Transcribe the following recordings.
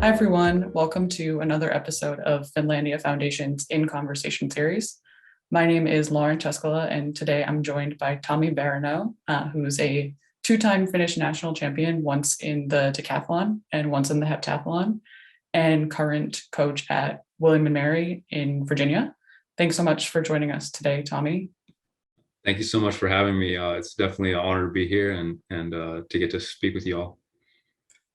Hi, everyone. Welcome to another episode of Finlandia Foundation's In Conversation series. My name is Lauren Tuiskula, and today I'm joined by Tommy Barrineau, who's a two-time Finnish national champion, once in the decathlon and once in the heptathlon, and current coach at William & Mary in Virginia. Thanks so much for joining us today, Tommy. Thank you so much for having me. It's definitely an honor to be here and to get to speak with you all.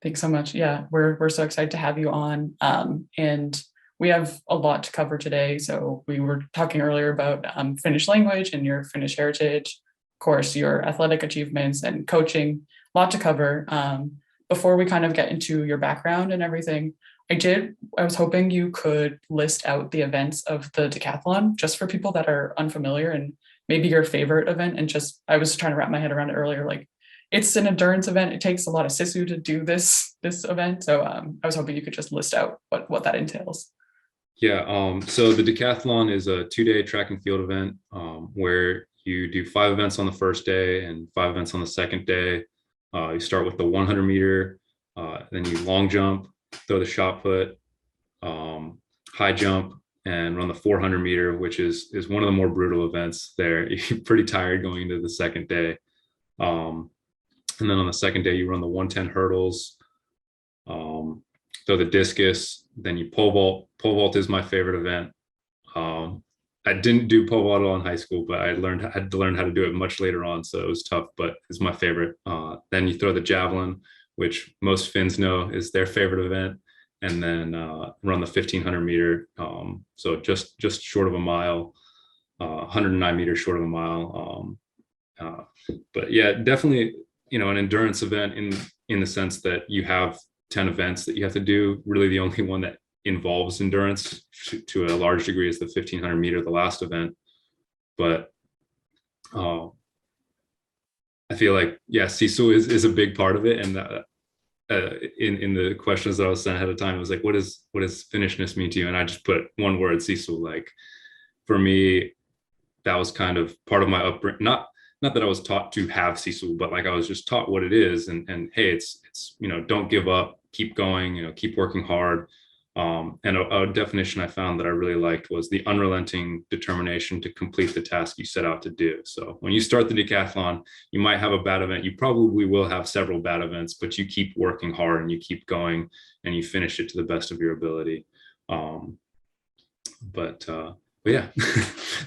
Thanks so much. Yeah, we're so excited to have you on. And we have a lot to cover today. So we were talking earlier about Finnish language and your Finnish heritage, of course, your athletic achievements and coaching, a lot to cover. Before we kind of get into your background and everything, I was hoping you could list out the events of the decathlon just for people that are unfamiliar and maybe your favorite event. And just, I was trying to wrap my head around it earlier, like, it's an endurance event. It takes a lot of sisu to do this event. So I was hoping you could just list out what that entails. Yeah, so the decathlon is a 2-day track and field event where you do 5 events on the first day and 5 events on the second day. You start with the 100 meter, then you long jump, throw the shot put, high jump, and run the 400 meter, which is one of the more brutal events there. You're pretty tired going into the second day. And then on the second day, you run the 110 hurdles, throw the discus, then you pole vault. Pole vault is my favorite event. I didn't do pole vault in high school, but I had to learn how to do it much later on. So it was tough, but it's my favorite. Then you throw the javelin, which most Finns know is their favorite event. And then run the 1500 meter. So just short of a mile, 109 meters short of a mile. But yeah, definitely, an endurance event in the sense that you have 10 events that you have to do. Really the only one that involves endurance to a large degree is the 1500 meter, the last event. But I feel like, yeah, sisu is a big part of it. And in the questions that I was sent ahead of time, it was like, what does Finnishness mean to you? And I just put one word, sisu. Like, for me, that was kind of part of my upbringing. Not that I was taught to have sisu, but like I was just taught what it is. And hey, it's don't give up, keep going, keep working hard. And a definition I found that I really liked was the unrelenting determination to complete the task you set out to do. So when you start the decathlon, you might have a bad event. You probably will have several bad events, but you keep working hard and you keep going and you finish it to the best of your ability. But yeah,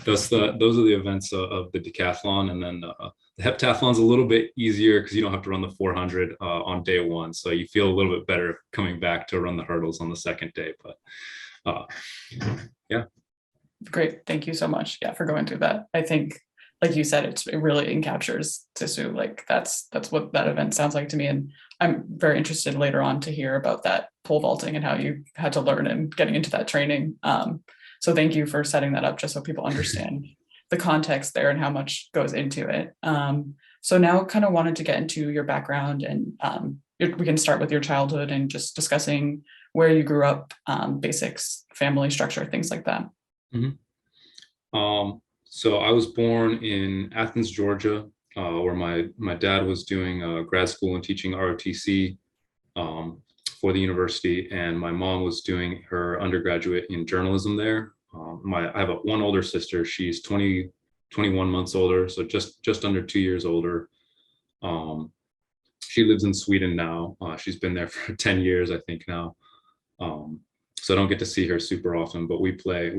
those are the events of the decathlon. And then the heptathlon's a little bit easier because you don't have to run the 400 on day one. So you feel a little bit better coming back to run the hurdles on the second day. But yeah. Great. Thank you so much. Yeah, for going through that. I think, like you said, it really encaptures sisu. Like that's what that event sounds like to me. And I'm very interested later on to hear about that pole vaulting and how you had to learn and getting into that training. So thank you for setting that up just so people understand the context there and how much goes into it. So now kind of wanted to get into your background and we can start with your childhood and just discussing where you grew up, basics, family structure, things like that. Mm-hmm. So I was born in Athens, Georgia, where my dad was doing grad school and teaching ROTC for the university, and my mom was doing her undergraduate in journalism there. I have one older sister. She's 21 months older, so just under 2 years older. She lives in Sweden now. She's been there for 10 years, I think now. So I don't get to see her super often, but we play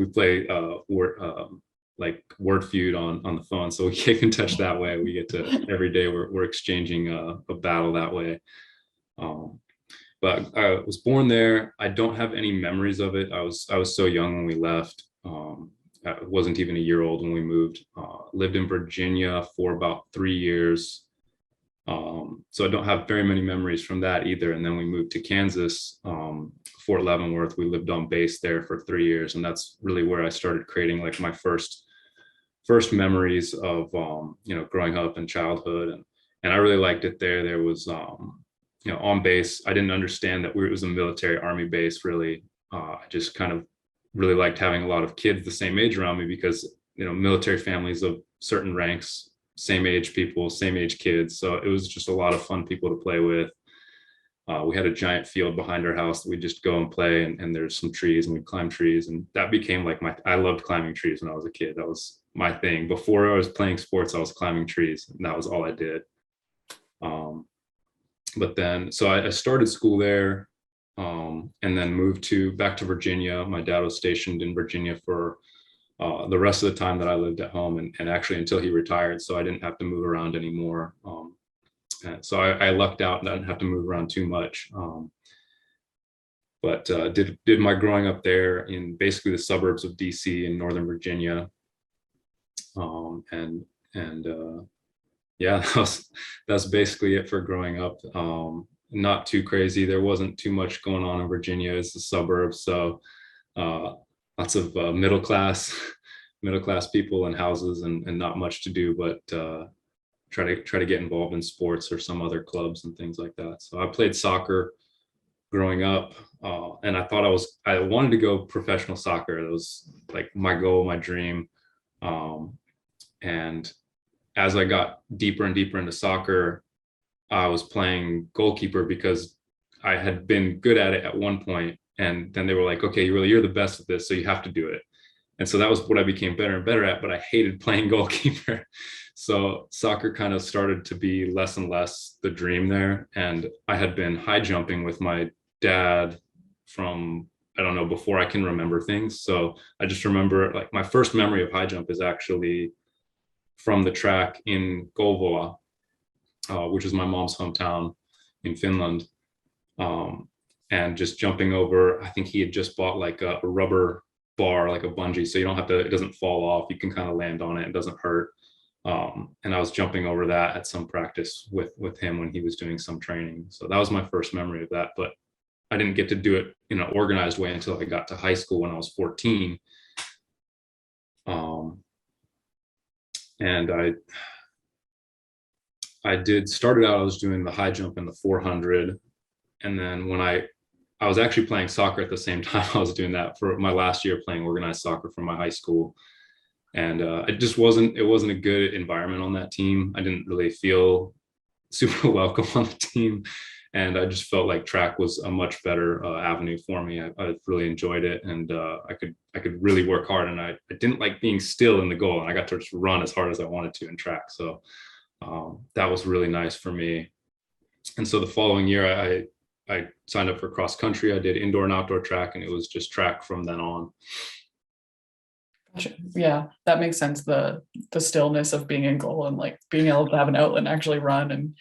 like Word Feud on the phone, so we kick and touch that way. We get to every day we're exchanging a battle that way. But I was born there. I don't have any memories of it. I was so young when we left. I wasn't even a year old when we moved. Lived in Virginia for about 3 years. So I don't have very many memories from that either. And then we moved to Kansas, Fort Leavenworth. We lived on base there for 3 years. And that's really where I started creating like my first memories of, growing up and childhood. And I really liked it there. There was, on base, I didn't understand that it was a military army base, really. I just kind of really liked having a lot of kids the same age around me because, military families of certain ranks, same age people, same age kids. So it was just a lot of fun people to play with. We had a giant field behind our house that we'd just go and play, and there's some trees, and we'd climb trees. And that became like I loved climbing trees when I was a kid. That was my thing. Before I was playing sports, I was climbing trees, and that was all I did. But then, so I started school there, and then moved back to Virginia. My dad was stationed in Virginia for the rest of the time that I lived at home, and actually until he retired. So I didn't have to move around anymore. So I lucked out and I didn't have to move around too much. But did my growing up there in basically the suburbs of DC in Northern Virginia. Yeah, that's basically it for growing up. Not too crazy. There wasn't too much going on in Virginia. It's the suburbs, so lots of middle class people and houses, and not much to do but try to get involved in sports or some other clubs and things like that. So I played soccer growing up, and I wanted to go professional soccer. That was like my goal, my dream. And as I got deeper and deeper into soccer, I was playing goalkeeper because I had been good at it at one point, and then they were like, okay, you're the best at this, so you have to do it. And so that was what I became better and better at, but I hated playing goalkeeper. So soccer kind of started to be less and less the dream there. And I had been high jumping with my dad from, I don't know, before I can remember things. So I just remember, like, my first memory of high jump is actually from the track in Kouvola, which is my mom's hometown in Finland. And just jumping over, I think he had just bought like a rubber bar, like a bungee, so you don't have to, it doesn't fall off, you can kind of land on it, it doesn't hurt. And I was jumping over that at some practice with him when he was doing some training. So that was my first memory of that, but I didn't get to do it in an organized way until I got to high school when I was 14. And started out, I was doing the high jump and the 400. And then when I was actually playing soccer at the same time I was doing that, for my last year playing organized soccer for my high school. And it wasn't a good environment on that team. I didn't really feel super welcome on the team. And I just felt like track was a much better avenue for me. I really enjoyed it, and I could really work hard. And I didn't like being still in the goal, and I got to just run as hard as I wanted to in track. So that was really nice for me. And so the following year, I signed up for cross country. I did indoor and outdoor track, and it was just track from then on. Gotcha. Yeah, that makes sense. The stillness of being in goal and like being able to have an outlet and actually run and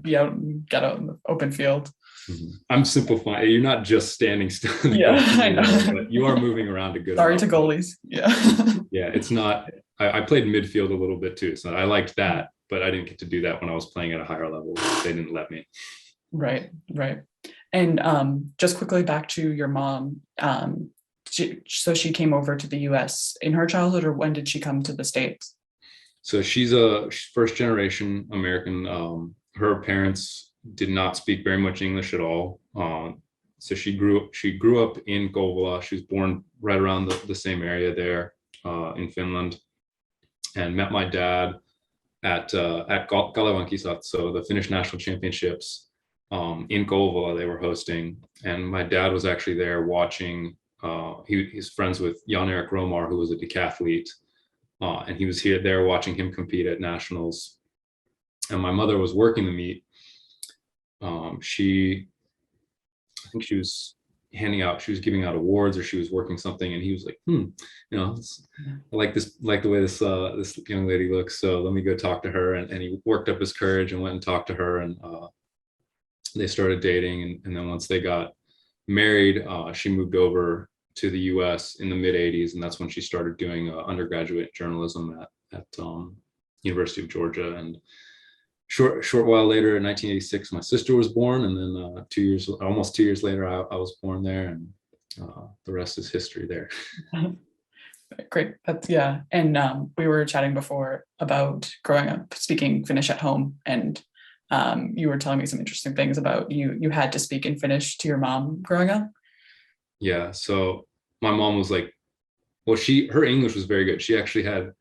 be out and get out in the open field. Mm-hmm. I'm simplifying. You're not just standing still in the goal, I know. But you are moving around a good Sorry amount. To goalies. Yeah. Yeah, it's not. I played midfield a little bit too, so I liked that, but I didn't get to do that when I was playing at a higher level. They didn't let me. Right. And just quickly back to your mom. So she came over to the US in her childhood, or when did she come to the States? So she's a first generation American. Her parents did not speak very much English at all. So she grew up in Kouvola. She was born right around the same area there in Finland, and met my dad at Kalevan Kisat, so the Finnish national championships in Kouvola they were hosting. And my dad was actually there watching. He's friends with Jan-Erik Romar, who was a decathlete, and he was there watching him compete at nationals. And my mother was working the meet. I think she was giving out awards, or she was working something, and he was like, I like the way this young lady looks, so let me go talk to her. And he worked up his courage and went and talked to her, and they started dating. And then once they got married, she moved over to the US in the mid 80s, and that's when she started doing undergraduate journalism at University of Georgia. And short while later, in 1986, my sister was born, and then almost 2 years later, I was born there, and the rest is history there. Great. Yeah. And we were chatting before about growing up speaking Finnish at home, and you were telling me some interesting things about you had to speak in Finnish to your mom growing up. Yeah. So my mom was like, well, her English was very good. She actually had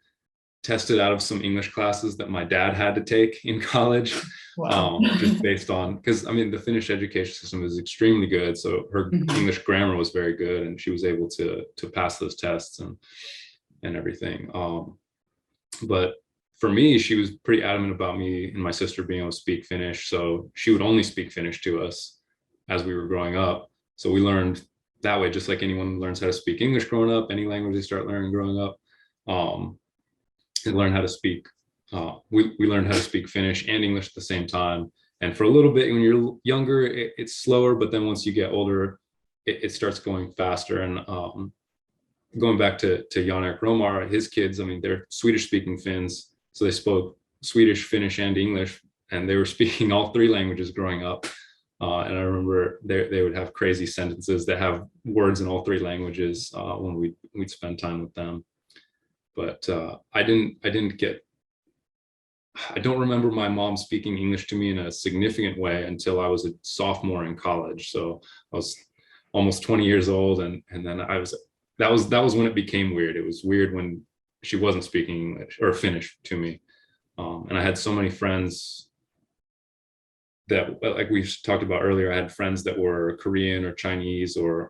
tested out of some English classes that my dad had to take in college. Wow. just based on, because I mean, the Finnish education system is extremely good. So her Mhm. English grammar was very good, and she was able to pass those tests and everything. But for me, she was pretty adamant about me and my sister being able to speak Finnish. So she would only speak Finnish to us as we were growing up. So we learned that way, just like anyone learns how to speak English growing up, any language they start learning growing up. And learn how to speak. We learned how to speak Finnish and English at the same time. And for a little bit, when you're younger, it's slower. But then once you get older, it starts going faster. And going back to Jan-Erik Romar, his kids, I mean, they're Swedish-speaking Finns. So they spoke Swedish, Finnish, and English. And they were speaking all three languages growing up. And I remember they would have crazy sentences that have words in all three languages when we'd spend time with them. But I don't remember my mom speaking English to me in a significant way until I was a sophomore in college. So I was almost 20 years old, and then that was when it became weird. It was weird when she wasn't speaking English or Finnish to me. And I had so many friends that, like we've talked about earlier, I had friends that were Korean or Chinese or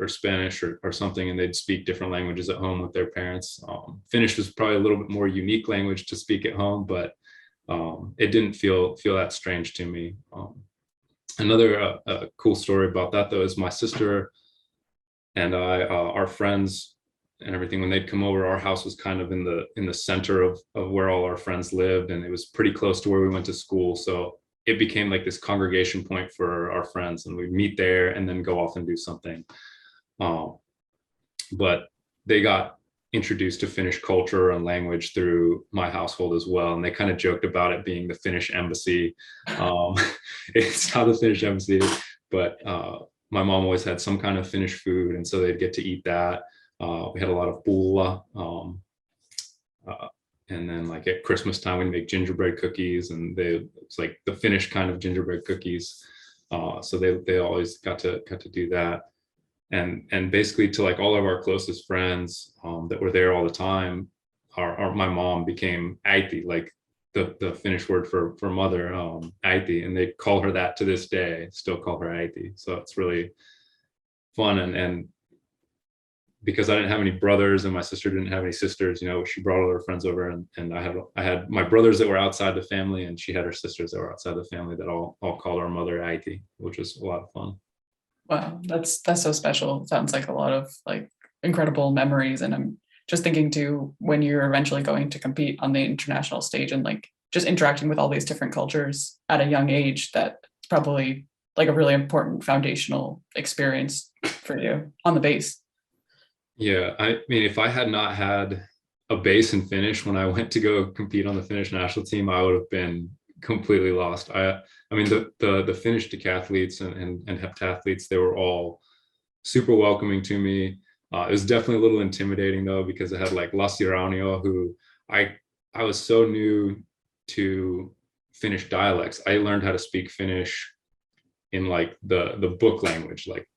Spanish or something, and they'd speak different languages at home with their parents. Finnish was probably a little bit more unique language to speak at home, but it didn't feel that strange to me. Another cool story about that, though, is my sister and I, our friends and everything, when they'd come over, our house was kind of in the center of where all our friends lived, and it was pretty close to where we went to school. So it became like this congregation point for our friends, and we'd meet there and then go off and do something. But they got introduced to Finnish culture and language through my household as well. And they kind of joked about it being the Finnish embassy. It's not the Finnish embassy, but my mom always had some kind of Finnish food, and so they'd get to eat that. We had a lot of pulla. And then like at Christmas time, we'd make gingerbread cookies, and it's like the Finnish kind of gingerbread cookies. So they always got to do that. And basically to like all of our closest friends that were there all the time, my mom became äiti, like the Finnish word for mother, äiti, and they call her that to this day, still call her äiti. So it's really fun. And because I didn't have any brothers and my sister didn't have any sisters, she brought all her friends over, and I had my brothers that were outside the family, and she had her sisters that were outside the family that all called her mother äiti, which was a lot of fun. Wow, that's so special. Sounds like a lot of like incredible memories. And I'm just thinking too, when you're eventually going to compete on the international stage and like just interacting with all these different cultures at a young age, that's probably like a really important foundational experience for you on the base. Yeah, I mean, if I had not had a base in Finnish when I went to go compete on the Finnish national team, I would have been completely lost. I mean, the Finnish decathletes and heptathletes, they were all super welcoming to me. It was definitely a little intimidating though, because I had like Lassi Raunio, who I was so new to Finnish dialects. I learned how to speak Finnish in like the book language, like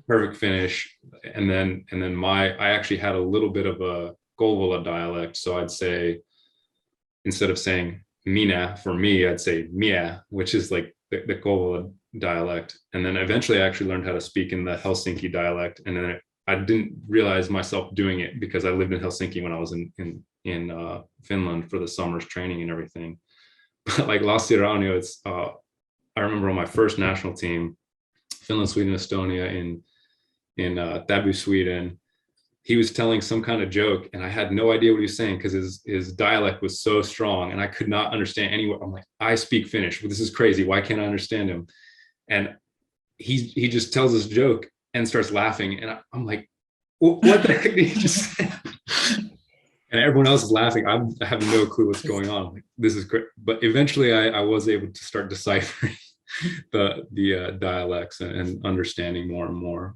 perfect Finnish. And then I actually had a little bit of a Kouvola dialect. So I'd say, instead of saying minä for me, I'd say Miia, which is like the Kouvola dialect. And then eventually I actually learned how to speak in the Helsinki dialect. And then I didn't realize myself doing it because I lived in Helsinki when I was in Finland for the summer's training and everything. But like Lassi Raunio, it's I remember on my first national team, Finland, Sweden, Estonia in Täby, Sweden, he was telling some kind of joke and I had no idea what he was saying because his dialect was so strong and I could not understand any word. I'm like, I speak Finnish. This is crazy. Why can't I understand him? And he just tells this joke and starts laughing. And I'm like, what the heck did he just say? And everyone else is laughing. I have no clue what's going on. I'm like, this is great. But eventually I was able to start deciphering the dialects and understanding more and more.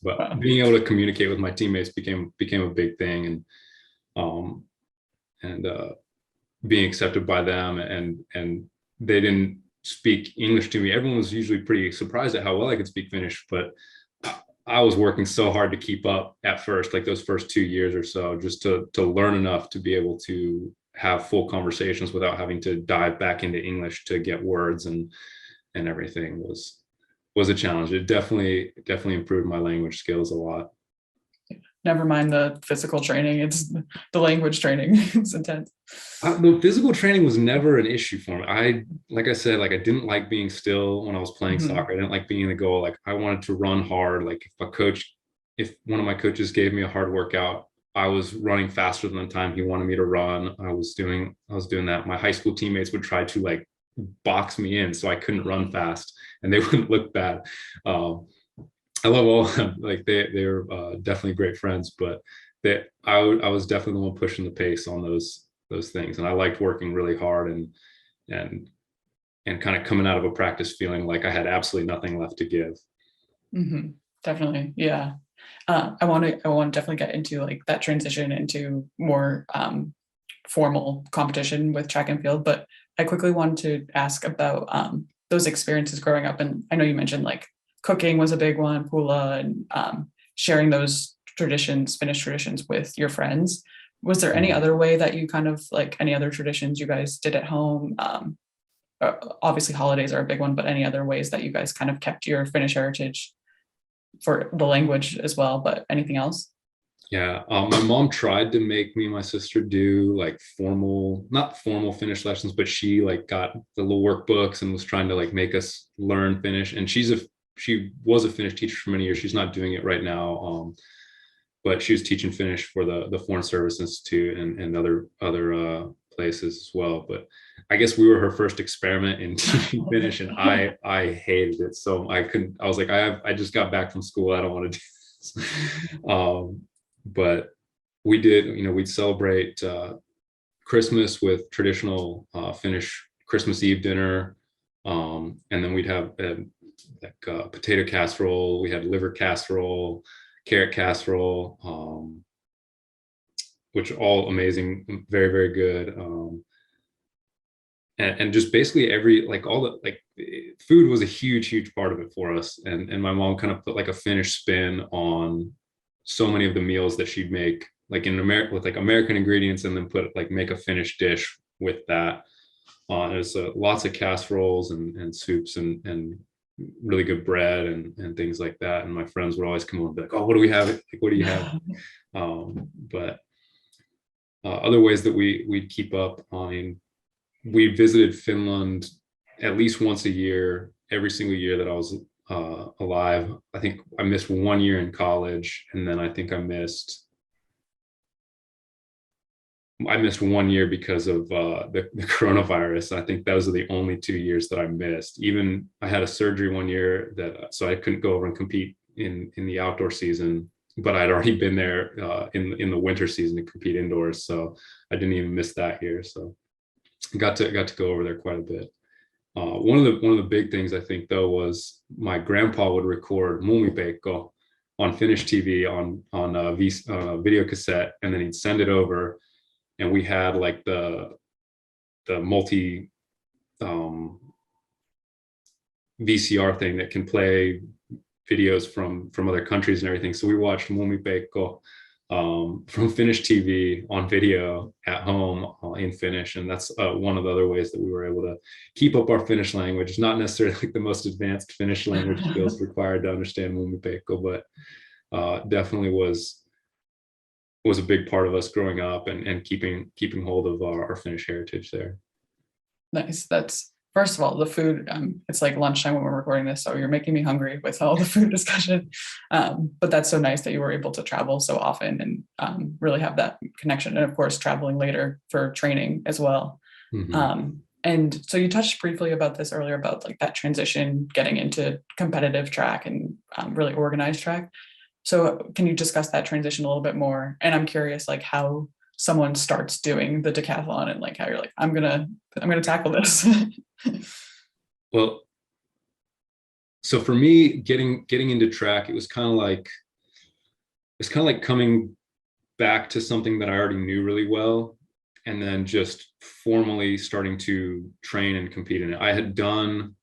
But being able to communicate with my teammates became a big thing, and being accepted by them, and they didn't speak English to me. Everyone was usually pretty surprised at how well I could speak Finnish, but I was working so hard to keep up at first, like those first 2 years or so, just to learn enough to be able to have full conversations without having to dive back into English to get words and everything was a challenge. It definitely improved my language skills a lot. Never mind the physical training, it's the language training. It's intense. The physical training was never an issue for me. Like I said, like I didn't like being still when I was playing soccer. I didn't like being in the goal. Like I wanted to run hard. Like if one of my coaches gave me a hard workout, I was running faster than the time he wanted me to run. I was doing that. My high school teammates would try to like box me in so I couldn't run fast and they wouldn't look bad. I love all of them. Like they're definitely great friends, but I was definitely the one pushing the pace on those things. And I liked working really hard and kind of coming out of a practice feeling like I had absolutely nothing left to give. Mm-hmm. Definitely. Yeah. I want to definitely get into like that transition into more formal competition with track and field, but I quickly wanted to ask about those experiences growing up. And I know you mentioned like cooking was a big one, pula, and sharing those traditions, Finnish traditions with your friends. Was there any other way that you kind of like any other traditions you guys did at home? Obviously holidays are a big one, but any other ways that you guys kind of kept your Finnish heritage for the language as well, but anything else? Yeah, my mom tried to make me and my sister do like not formal Finnish lessons, but she like got the little workbooks and was trying to like make us learn Finnish. And she was a Finnish teacher for many years. She's not doing it right now, but she was teaching Finnish for the Foreign Service Institute and other places as well. But I guess we were her first experiment in teaching Finnish, and I hated it. So I couldn't. I was like, I just got back from school. I don't want to do this. But we did. We'd celebrate Christmas with traditional Finnish Christmas Eve dinner, and then we'd have potato casserole. We had liver casserole, carrot casserole, which are all amazing, very, very good. And just basically food was a huge part of it for us. And my mom kind of put like a Finnish spin on so many of the meals that she'd make, like in America with like American ingredients, and then make a Finnish dish with that. There's lots of casseroles and soups and really good bread and things like that. And my friends would always come over and be like, "Oh, what do we have? Like, what do you have?" But other ways that we'd keep up. I mean, we visited Finland at least once a year, every single year that I was alive. I think I missed 1 year in college, and then I think I missed 1 year because of the coronavirus. I think those are the only 2 years that I missed. Even I had a surgery 1 year so I couldn't go over and compete in the outdoor season, but I'd already been there in the winter season to compete indoors, so I didn't even miss that year. So I got to go over there quite a bit. One of the big things I think though was my grandpa would record Muumipeikko on Finnish TV on a video cassette, and then he'd send it over, and we had like the multi VCR thing that can play videos from other countries and everything. So we watched Muumipeikko from Finnish TV on video at home in Finnish, and that's one of the other ways that we were able to keep up our Finnish language. It's not necessarily like the most advanced Finnish language skills required to understand Muumipeikko, but definitely was a big part of us growing up and keeping hold of our Finnish heritage there. Nice. That's first of all, the food, it's like lunchtime when we're recording this, so you're making me hungry with all the food discussion. But that's so nice that you were able to travel so often and really have that connection. And of course, traveling later for training as well. Mm-hmm. And so you touched briefly about this earlier, about like that transition, getting into competitive track and really organized track. So can you discuss that transition a little bit more? And I'm curious, like how someone starts doing the decathlon and like how you're like, I'm gonna tackle this. Well, so for me, getting into track, it was kind of like coming back to something that I already knew really well, and then just formally starting to train and compete in it. I had done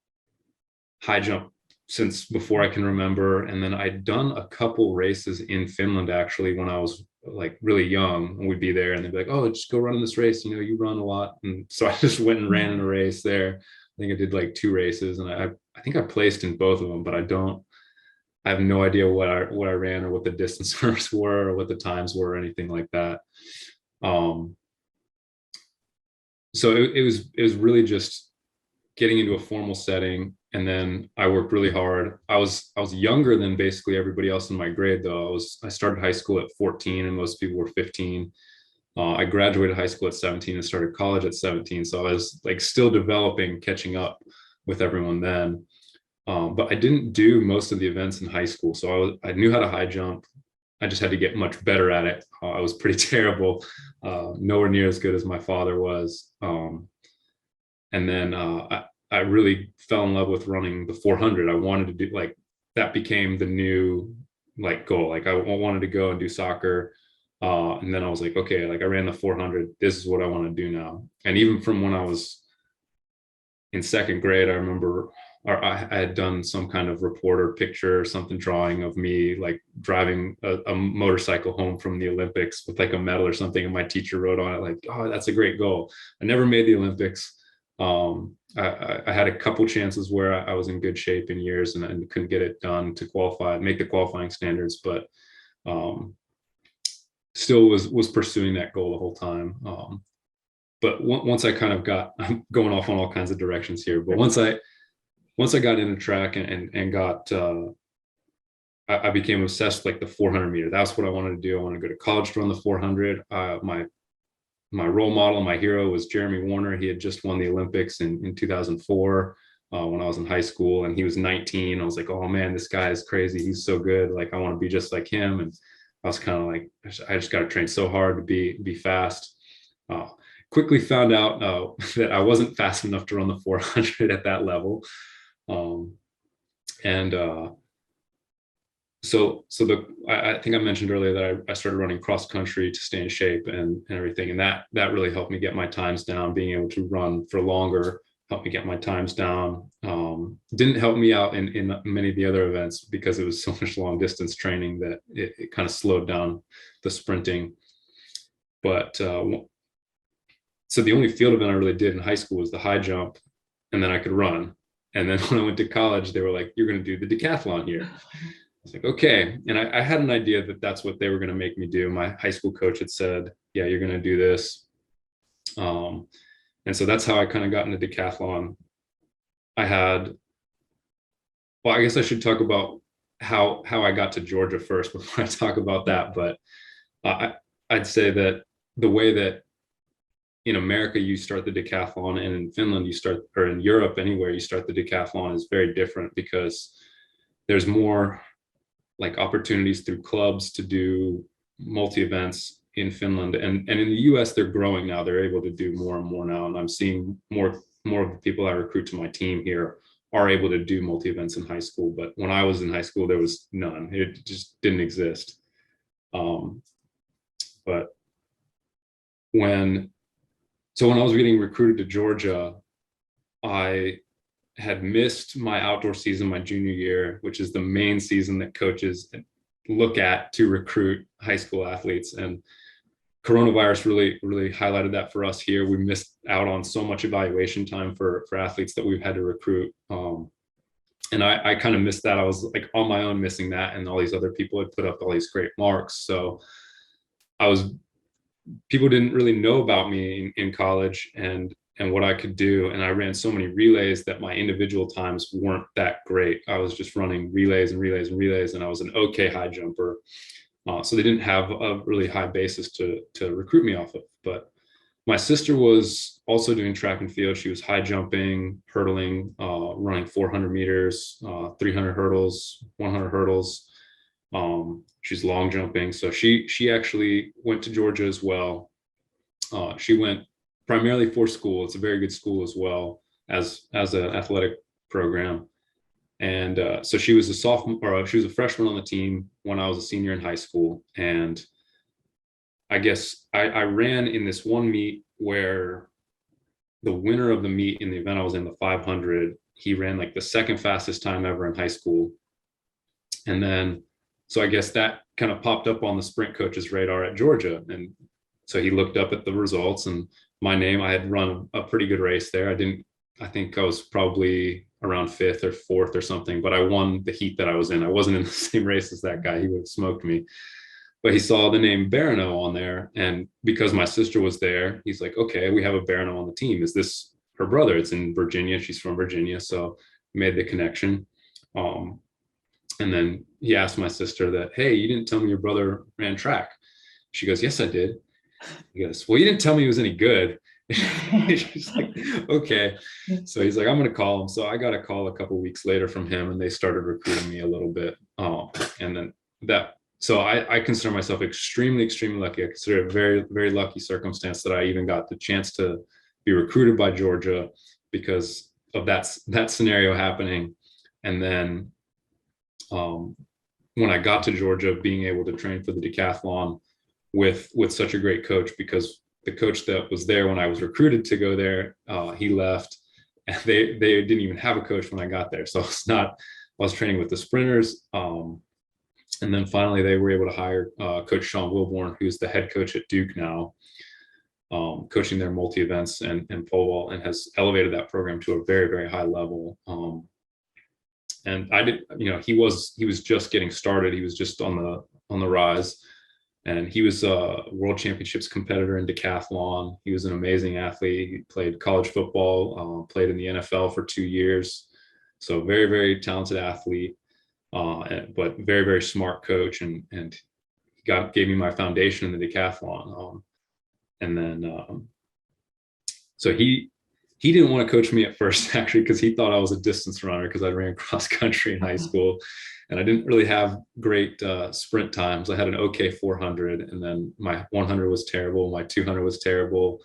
high jump since before I can remember, and then I'd done a couple races in Finland actually when I was like really young, and we'd be there and they'd be like, oh, just go run in this race, you know, you run a lot. And so I just went and ran in a race there. I think I did like 2 races, and I think I placed in both of them, but I have no idea what I ran or what the distances were or what the times were or anything like that. So it was really just getting into a formal setting. And then I worked really hard. I was younger than basically everybody else in my grade, though. I started high school at 14 and most people were 15. I graduated high school at 17 and started college at 17. So I was like still developing, catching up with everyone then. But I didn't do most of the events in high school. So I knew how to high jump. I just had to get much better at it. I was pretty terrible, nowhere near as good as my father was. And then I really fell in love with running the 400. I wanted to do, like, that became the new like goal. Like I wanted to go and do soccer. And then I was like, okay, like I ran the 400. This is what I want to do now. And even from when I was in second grade, I remember I had done some kind of report or picture or something, drawing of me like driving a motorcycle home from the Olympics with like a medal or something. And my teacher wrote on it like, oh, that's a great goal. I never made the Olympics. I had a couple chances where I was in good shape in years and couldn't get it done to qualify, make the qualifying standards, but still was pursuing that goal the whole time. But once I kind of got, I'm going off on all kinds of directions here, but once I got into track and got, I became obsessed with like the 400 meter. That's what I wanted to do. I wanted to go to college to run the 400. My role model, my hero was Jeremy Warner. He had just won the Olympics in 2004 when I was in high school, and he was 19. I was like, oh man, this guy is crazy. He's so good. Like I want to be just like him. And I was kind of like, I just got to train so hard to be fast. Quickly found out that I wasn't fast enough to run the 400 at that level. I think I mentioned earlier that I started running cross country to stay in shape and everything. And that really helped me get my times down. Being able to run for longer helped me get my times down. Didn't help me out in many of the other events because it was so much long distance training that it kind of slowed down the sprinting. But so the only field event I really did in high school was the high jump, and then I could run. And then when I went to college, they were like, you're going to do the decathlon here. I was like, okay. And I had an idea that that's what they were going to make me do. My high school coach had said, yeah, you're going to do this. And so that's how I kind of got into decathlon. Well, I guess I should talk about how I got to Georgia first before I talk about that. But I'd say that the way that in America, you start the decathlon, and in Finland, or in Europe, anywhere you start the decathlon is very different because there's more like opportunities through clubs to do multi-events in Finland. And in the US, they're growing now. They're able to do more and more now. And I'm seeing more of the people I recruit to my team here are able to do multi-events in high school. But when I was in high school, there was none. It just didn't exist. But when I was getting recruited to Georgia, I had missed my outdoor season my junior year, which is the main season that coaches look at to recruit high school athletes. And coronavirus really highlighted that for us here. We missed out on so much evaluation time for athletes that we've had to recruit. And I kind of missed that. I was like on my own missing that, and all these other people had put up all these great marks. So people didn't really know about me in college and what I could do. And I ran so many relays that my individual times weren't that great. I was just running relays and relays and relays, and I was an okay high jumper. So they didn't have a really high basis to recruit me off of. But my sister was also doing track and field. She was high jumping, hurdling, running 400 meters, 300 hurdles, 100 hurdles. She's long jumping. So she actually went to Georgia as well. She went primarily for school. It's a very good school as well as an athletic program. And so she was she was a freshman on the team when I was a senior in high school. And I guess I ran in this one meet where the winner of the meet in the event I was in, the 500, he ran like the second fastest time ever in high school. And then So I guess that kind of popped up on the sprint coach's radar at Georgia. And so he looked up at the results and my name. I had run a pretty good race there. I think I was probably around 5th or 4th or something, but I won the heat that I was in. I wasn't in the same race as that guy. He would have smoked me. But he saw the name Barrineau on there. And because my sister was there, he's like, okay, we have a Barrineau on the team. Is this her brother? It's in Virginia. She's from Virginia. So made the connection. And then he asked my sister that, hey, you didn't tell me your brother ran track. She goes, yes, I did. He goes, well, you didn't tell me he was any good. She's like, okay. So he's like, I'm going to call him. So I got a call a couple of weeks later from him and they started recruiting me a little bit. And then so I consider myself extremely, extremely lucky. I consider it a very, very lucky circumstance that I even got the chance to be recruited by Georgia because of that scenario happening. And then when I got to Georgia, being able to train for the decathlon with such a great coach, because the coach that was there when I was recruited to go there, he left, and they didn't even have a coach when I got there. So I was training with the sprinters, and then finally they were able to hire Coach Sean Wilborn, who's the head coach at Duke now, coaching their multi events and pole vault, and has elevated that program to a very, very high level. And I did, he was just getting started. He was just on the rise, and he was a world championships competitor in decathlon. He was an amazing athlete. He played college football, played in the NFL for 2 years. So very, very talented athlete, but very, very smart coach. And he gave me my foundation in the decathlon. And then, so he didn't want to coach me at first, actually, because he thought I was a distance runner because I ran cross country in high school, and I didn't really have great sprint times. I had an okay 400, and then my 100 was terrible. My 200 was terrible.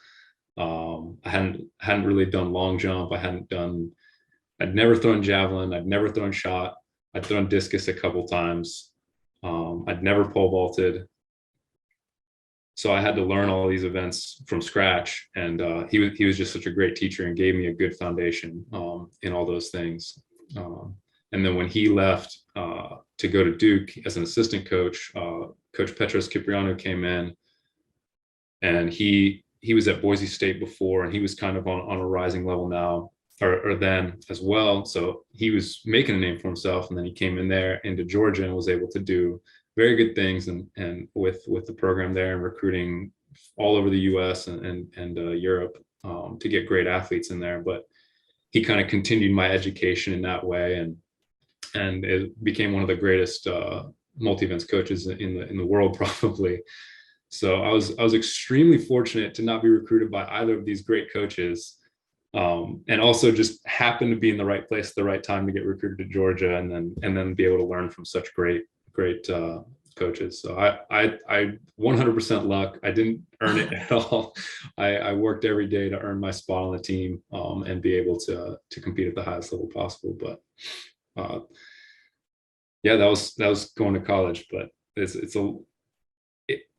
I hadn't really done long jump. I'd never thrown javelin. I'd never thrown shot. I'd thrown discus a couple times. I'd never pole vaulted. So I had to learn all these events from scratch, and he was just such a great teacher and gave me a good foundation in all those things. And then when he left to go to Duke as an assistant coach, Coach Petros Kyprianou came in, and he was at Boise State before, and he was kind of on a rising level now, or then as well. So he was making a name for himself, and then he came in there into Georgia and was able to do very good things, and with the program there and recruiting all over the U.S. and Europe to get great athletes in there. But he kind of continued my education in that way, and it became one of the greatest multi-events coaches in the world, probably. So I was extremely fortunate to not be recruited by either of these great coaches, and also just happened to be in the right place at the right time to get recruited to Georgia, and then be able to learn from such great coaches. So I 100% luck. I didn't earn it at all. I worked every day to earn my spot on the team, and be able to compete at the highest level possible. But yeah, that was going to college. But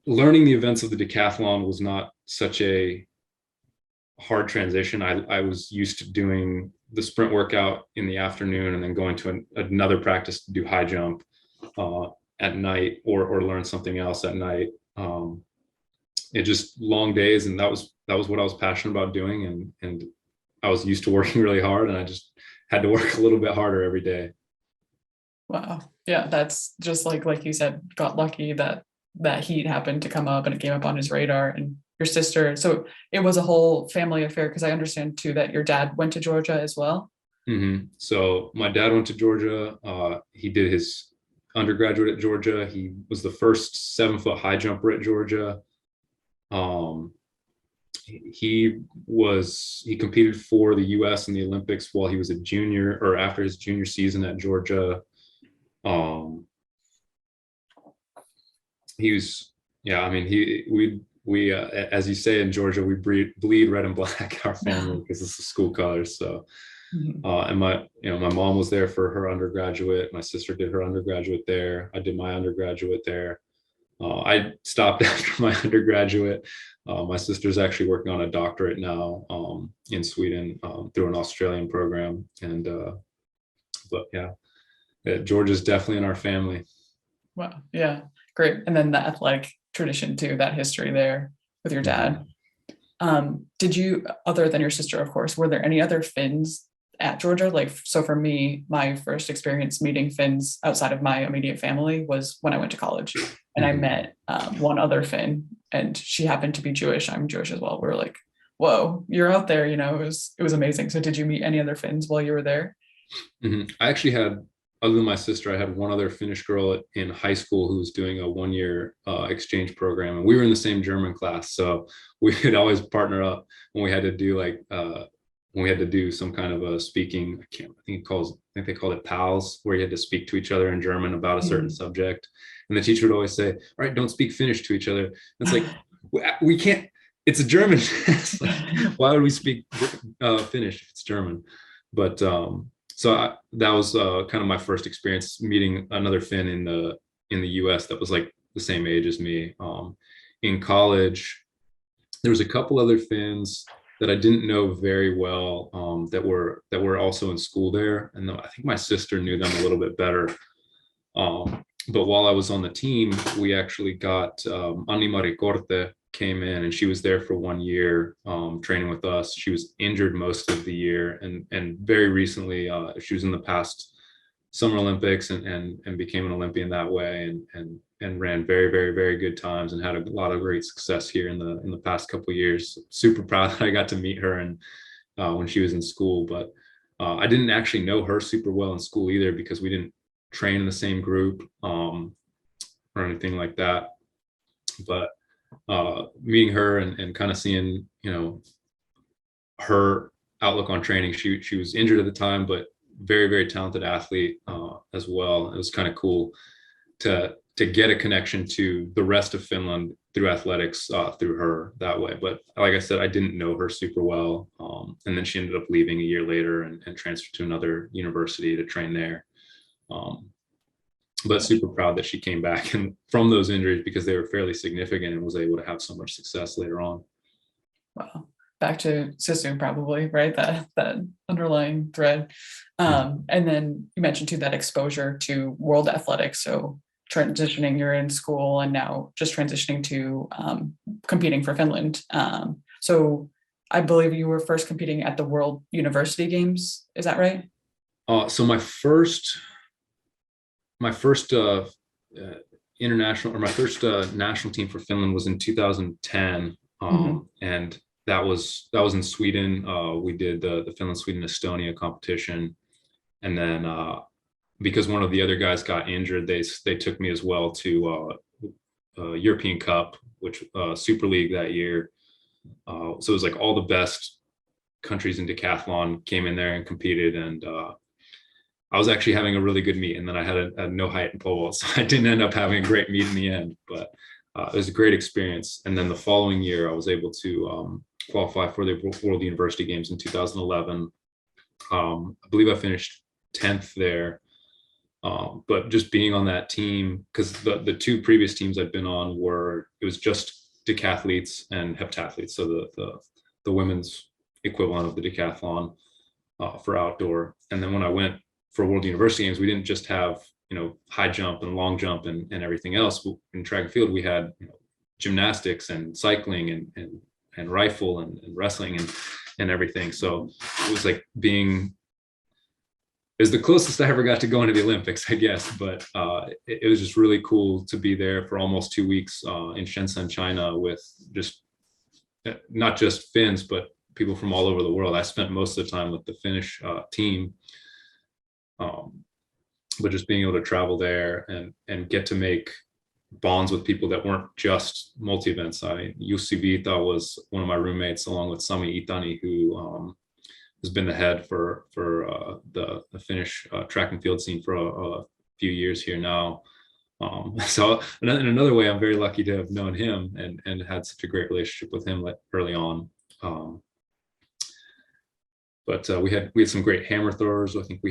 learning the events of the decathlon was not such a hard transition. I was used to doing the sprint workout in the afternoon and then going to another practice to do high jump at night, or learn something else at night. It just long days, and that was what I was passionate about doing, and I was used to working really hard, and I just had to work a little bit harder every day. Wow. Yeah, that's just like you said, got lucky that heat happened to come up and it came up on his radar. And your sister, so it was a whole family affair, because I understand too that your dad went to Georgia as well. Mm-hmm. So my dad went to Georgia. He did his undergraduate at Georgia. He was the first 7-foot high jumper at Georgia. He competed for the US in the Olympics while he was a junior, or after his junior season at Georgia. He was, yeah, I mean, we as you say in Georgia, we bleed red and black, our family, because it's the school colors. So and my mom was there for her undergraduate. My sister did her undergraduate there. I did my undergraduate there. I stopped after my undergraduate. My sister's actually working on a doctorate now in Sweden through an Australian program. And but yeah, Georgia's definitely in our family. Wow. Yeah. Great. And then the athletic tradition too, that history there with your dad. Did you, other than your sister, of course, were there any other Finns at Georgia? Like, so for me, my first experience meeting Finns outside of my immediate family was when I went to college, and I met one other Finn, and she happened to be Jewish. I'm Jewish as well. We were like, whoa, you're out there, you know, it was amazing. So did you meet any other Finns while you were there? I actually had, other than my sister, I had one other Finnish girl in high school who was doing a 1 year exchange program, and we were in the same German class, so we could always partner up when we had to do like when we had to do some kind of a speaking. I think they called it pals, where you had to speak to each other in German about a certain subject, and the teacher would always say, "All right, don't speak Finnish to each other." And it's like we can't. It's a German. Like, why would we speak Finnish if it's German? But that was kind of my first experience meeting another Finn in the U.S. that was like the same age as me. In college, there was a couple other Finns that I didn't know very well, that were also in school there, and I think my sister knew them a little bit better. But while I was on the team, we actually got Anni-Mari Korte came in, and she was there for 1 year training with us. She was injured most of the year, and very recently she was in the past Summer Olympics and became an Olympian that way, and ran very, very, very good times and had a lot of great success here in the past couple of years. Super proud that I got to meet her and when she was in school, but I didn't actually know her super well in school either, because we didn't train in the same group or anything like that. But meeting her and kind of seeing, you know, her outlook on training. She was injured at the time, but very, very talented athlete as well. It was kind of cool to get a connection to the rest of Finland through athletics through her that way. But like I said, I didn't know her super well. And then she ended up leaving a year later and transferred to another university to train there. But super proud that she came back and from those injuries, because they were fairly significant, and was able to have so much success later on. Wow. Back to sisu probably, right? That underlying thread. And then you mentioned too that exposure to world athletics. So transitioning, you're in school and now just transitioning to competing for Finland. So I believe you were first competing at the World University Games. Is that right? So my first international, or my first national team for Finland was in 2010, and that was in Sweden. We did the Finland, Sweden, Estonia competition, and then because one of the other guys got injured, they took me as well to European Cup, which Super League that year. So it was like all the best countries in decathlon came in there and competed, and I was actually having a really good meet, and then I had a no height in pole vault, so I didn't end up having a great meet in the end, but it was a great experience. And then the following year, I was able to qualify for the World University Games in 2011. I believe I finished 10th there, but just being on that team, because the two previous teams I'd been on it was just decathletes and heptathletes, so the women's equivalent of the decathlon for outdoor. And then when I went for World University Games, we didn't just have, you know, high jump and long jump and everything else. In track and field, we had, you know, gymnastics and cycling and rifle and wrestling and everything. So it was like it was the closest I ever got to going to the Olympics, I guess. But it was just really cool to be there for almost 2 weeks in Shenzhen, China, with just not just Finns, but people from all over the world. I spent most of the time with the Finnish team. But just being able to travel there and get to make bonds with people that weren't just multi-events. Jussi Viita was one of my roommates, along with Sami Itani, who has been the head for the Finnish track and field scene for a few years here now. So in another way, I'm very lucky to have known him and had such a great relationship with him early on. But we had some great hammer throwers. I think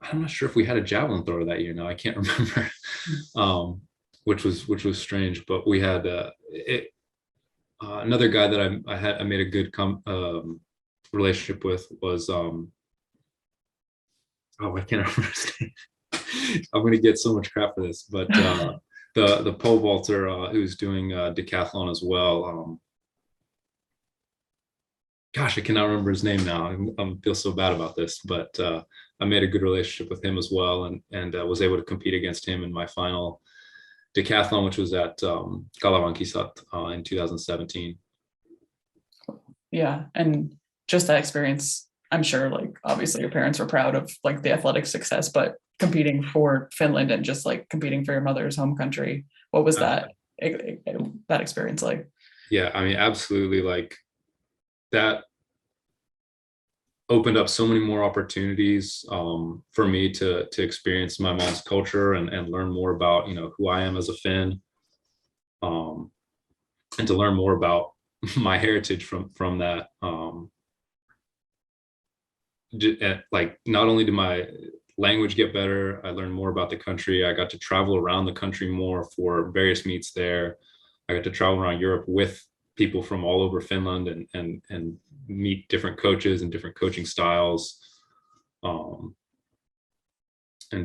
I'm not sure if we had a javelin thrower that year. Now I can't remember, which was strange. But we had another guy that I made a good relationship with was I can't remember his name. I'm going to get so much crap for this, but the pole vaulter who's doing decathlon as well. Gosh, I cannot remember his name now. I feel so bad about this, but I made a good relationship with him as well, and was able to compete against him in my final decathlon, which was at Kalawankisat in 2017. Yeah, and just that experience, I'm sure, like, obviously your parents were proud of like the athletic success, but competing for Finland and just like competing for your mother's home country, what was that experience like? Yeah, I mean, absolutely. Like, that opened up so many more opportunities for me to experience my mom's culture and learn more about, who I am as a Finn, and to learn more about my heritage from that. Like, not only did my language get better, I learned more about the country. I got to travel around the country more for various meets there. I got to travel around Europe with people from all over Finland and meet different coaches and different coaching styles. And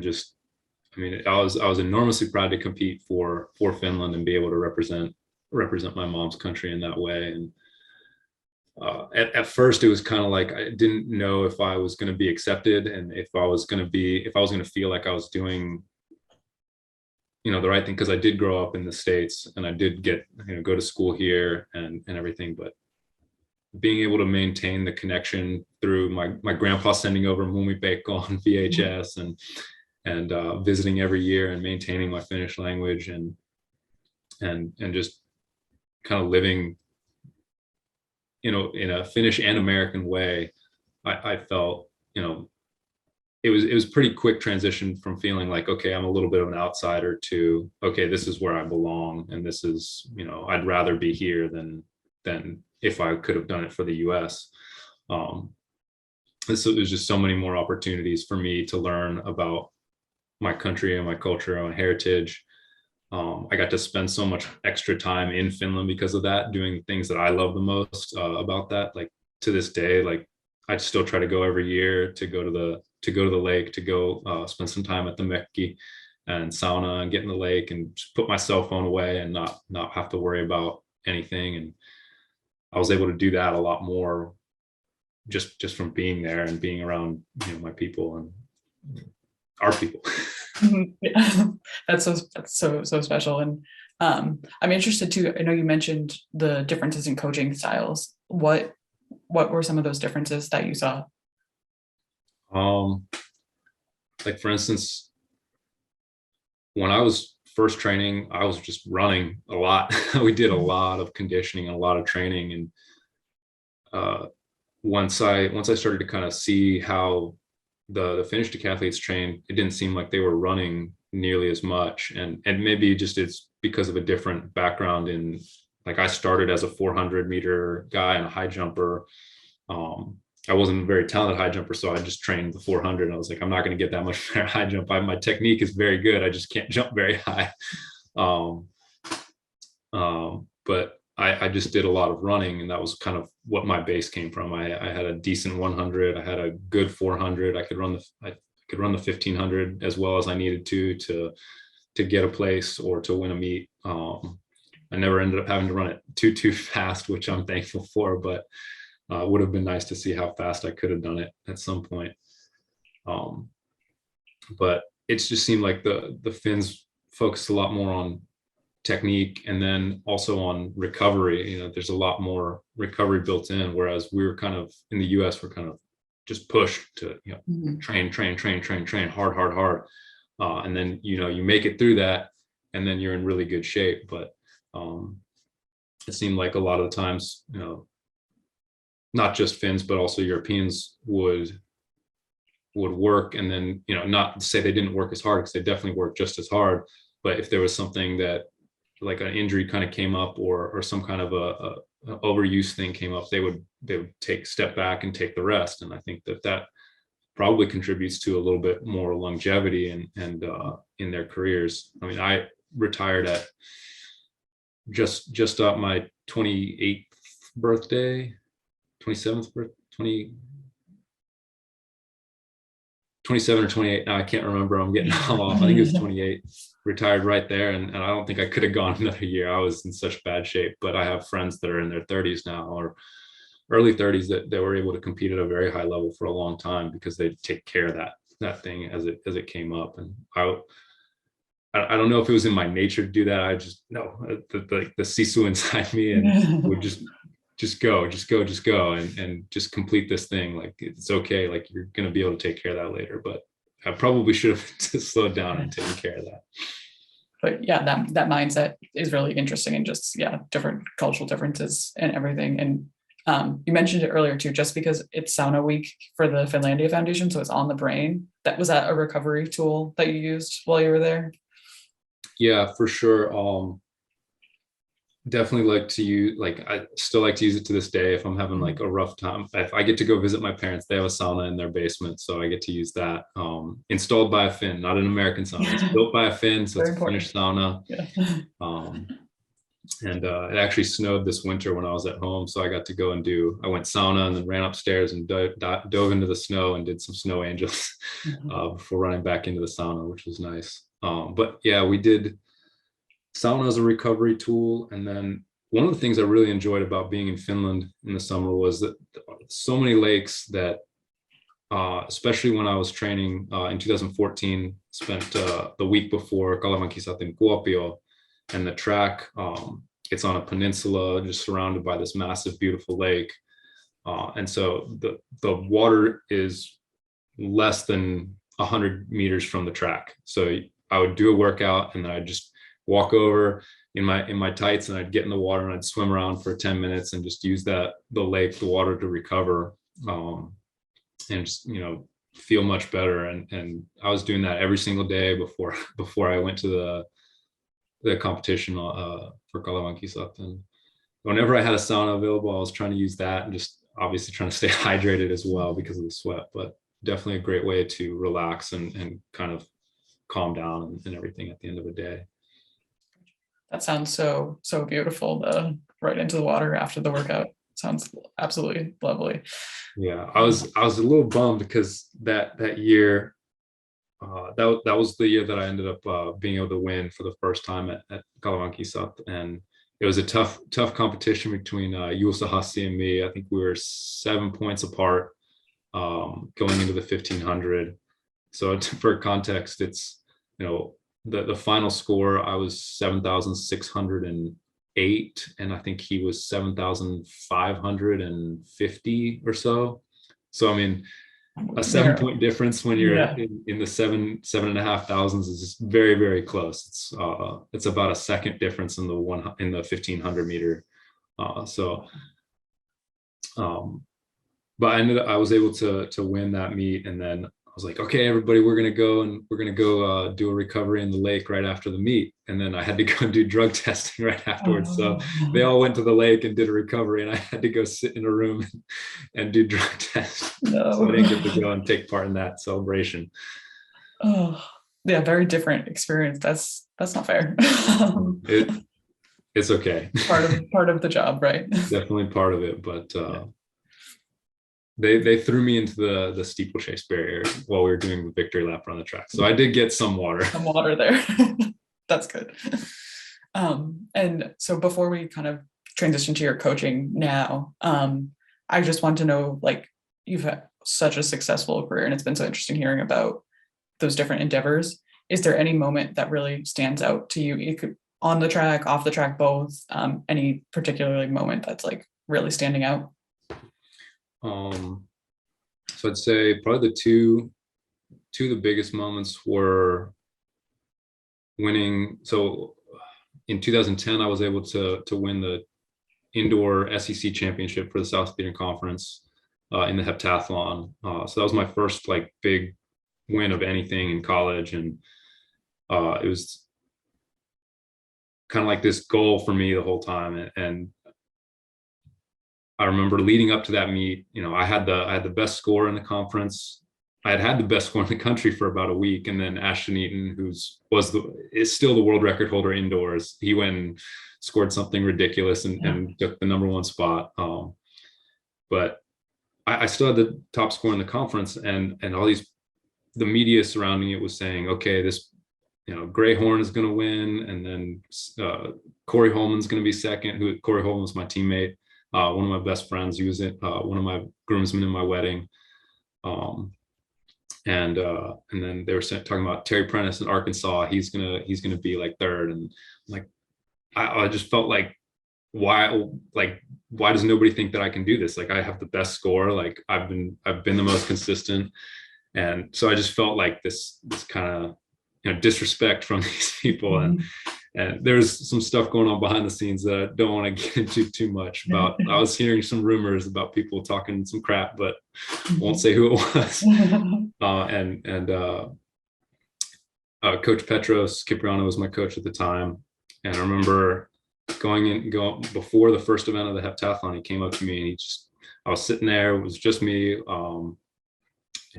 just, I mean, I was enormously proud to compete for Finland and be able to represent my mom's country in that way. And at first it was kind of like I didn't know if I was going to be accepted, and if I was going to feel like I was doing the right thing, because I did grow up in the States and I did get go to school here and everything. But being able to maintain the connection through my grandpa sending over Mumipekko on VHS and visiting every year and maintaining my Finnish language and just kind of living in a Finnish and American way, I felt it was pretty quick transition from feeling like, okay, I'm a little bit of an outsider, to, okay, this is where I belong, and this is, I'd rather be here than if I could have done it for the US. So there's just so many more opportunities for me to learn about my country and my culture and my heritage. I got to spend so much extra time in Finland because of that, doing things that I love the most about that. Like, to this day, like, I still try to go every year to go to the lake, to go spend some time at the Mökki and sauna and get in the lake and just put my cell phone away and not have to worry about anything. And I was able to do that a lot more just from being there and being around my people and our people. Yeah. That's so special. And I'm interested too. I know you mentioned the differences in coaching styles. What were some of those differences that you saw? Like, for instance, when I was first training, I was just running a lot. We did a lot of conditioning and a lot of training. And once I started to kind of see how the Finnish decathletes trained, it didn't seem like they were running nearly as much. And maybe just it's because of a different background in, like, I started as a 400 meter guy and a high jumper. I wasn't a very talented high jumper, so I just trained the 400. And I was like, I'm not going to get that much better high jump. My technique is very good. I just can't jump very high. But I just did a lot of running, and that was kind of what my base came from. I had a decent 100. I had a good 400. I could run the 1500 as well as I needed to get a place or to win a meet. I never ended up having to run it too fast, which I'm thankful for, but would have been nice to see how fast I could have done it at some point. But it just seemed like the Finns focused a lot more on technique and then also on recovery. There's a lot more recovery built in, whereas we were kind of, in the US, we're kind of just pushed to train hard, and then you make it through that, and then you're in really good shape. But it seemed like a lot of the times, not just Finns but also Europeans would work, and then not to say they didn't work as hard, because they definitely worked just as hard, but if there was something that, like, an injury kind of came up, or some kind of a overuse thing came up, they would take a step back and take the rest. And I think that probably contributes to a little bit more longevity and in their careers. I mean, I retired at just up my 28th birthday, 27th birthday, 27 or 28. Now I can't remember. I'm getting all off. I think it was 28. Retired right there. And I don't think I could have gone another year. I was in such bad shape, but I have friends that are in their 30s now or early 30s that were able to compete at a very high level for a long time because they take care of that thing as it came up. And I don't know if it was in my nature to do that. I just no, the sisu inside me and would just go and just complete this thing. Like it's okay. Like you're gonna be able to take care of that later. But I probably should have slowed down and taken care of that. But yeah, that mindset is really interesting, and just different cultural differences and everything. And you mentioned it earlier too, just because it's sauna week for the Finlandia Foundation, so it's on the brain. Was that a recovery tool that you used while you were there? Yeah, for sure. Definitely like to use, like I still like to use it to this day if I'm having like a rough time. If I get to go visit my parents, they have a sauna in their basement, so I get to use that. Installed by a Finn, not an American sauna. It's built by a Finn, so it's a Finnish sauna. Yeah. And it actually snowed this winter when I was at home, so I got to go and I went sauna and then ran upstairs and dove into the snow and did some snow angels before running back into the sauna, which was nice. But yeah, we did sauna as a recovery tool. And then one of the things I really enjoyed about being in Finland in the summer was that so many lakes that, especially when I was training in 2014, spent the week before Kalevankisat in Kuopio, and the track, it's on a peninsula just surrounded by this massive, beautiful lake. And so the water is less than 100 meters from the track. So I would do a workout and then I'd just walk over in my tights and I'd get in the water and I'd swim around for 10 minutes and just use the water to recover, and just, feel much better. And I was doing that every single day before I went to the competition for Kalevankisat. And whenever I had a sauna available, I was trying to use that and just obviously trying to stay hydrated as well because of the sweat, but definitely a great way to relax and kind of calm down and everything at the end of the day. That sounds so beautiful. Right into the water after the workout sounds absolutely lovely. Yeah, I was a little bummed because that year, that was the year that I ended up being able to win for the first time at Kalevankisat, and it was a tough competition between Juuso Hassi and me. I think we were 7 points apart going into the 1500. So for context, it's the final score, I was 7,608, and I think he was 7,550 or so. So I mean, a 7-point difference when you're in the 7.5 thousands is just very, very close. It's about a second difference in the 1,500 meter. But I was able to win that meet, and then I was like, okay, everybody, we're gonna go do a recovery in the lake right after the meet. And then I had to go and do drug testing right afterwards. So they all went to the lake and did a recovery, and I had to go sit in a room and do drug tests. No. So I didn't get to go and take part in that celebration. Oh, yeah, very different experience. That's not fair. It's okay. Part of the job, right? Definitely part of it, but They threw me into the steeplechase barrier while we were doing the victory lap on the track. So I did get some water. Some water there. That's good. And so before we kind of transition to your coaching now, I just want to know, like, you've had such a successful career and it's been so interesting hearing about those different endeavors. Is there any moment that really stands out to you? You could on the track, off the track, both, any particular moment that's like really standing out? So I'd say probably the two of the biggest moments were winning. So in 2010, I was able to win the indoor SEC championship for the Southeastern Conference in the heptathlon. So that was my first like big win of anything in college, and it was kind of like this goal for me the whole time. And I remember leading up to that meet, I had the best score in the conference. I had the best score in the country for about a week, and then Ashton Eaton, is still the world record holder indoors, he went and scored something ridiculous and took the #1 spot. But I still had the top score in the conference, and all these the media surrounding it was saying, okay, this, Gray Horn is going to win, and then Corey Holman's going to be second. Corey Holman was my teammate, one of my best friends. He was one of my groomsmen in my wedding. And then they were talking about Terry Prentice in Arkansas. He's gonna be like third, and like I just felt like, why does nobody think that I can do this? Like, I have the best score. Like, I've been the most consistent, and so I just felt like this kind of disrespect from these people. And there's some stuff going on behind the scenes that I don't want to get into too much about. I was hearing some rumors about people talking some crap, but won't say who it was. Coach Petros Kipriano was my coach at the time. And I remember going before the first event of the heptathlon, he came up to me and I was sitting there, it was just me. And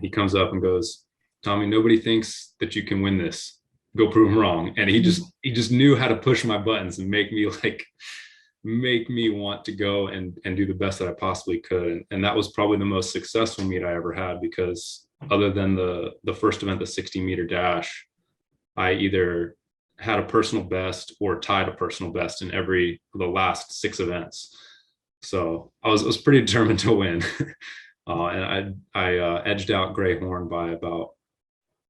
he comes up and goes, "Tommy, nobody thinks that you can win this. Go prove them wrong." And he just knew how to push my buttons and make me want to go and do the best that I possibly could. And that was probably the most successful meet I ever had, because other than the first event, the 60-meter dash, I either had a personal best or tied a personal best in the last 6 events. So I was pretty determined to win. And I edged out Gray Horn by about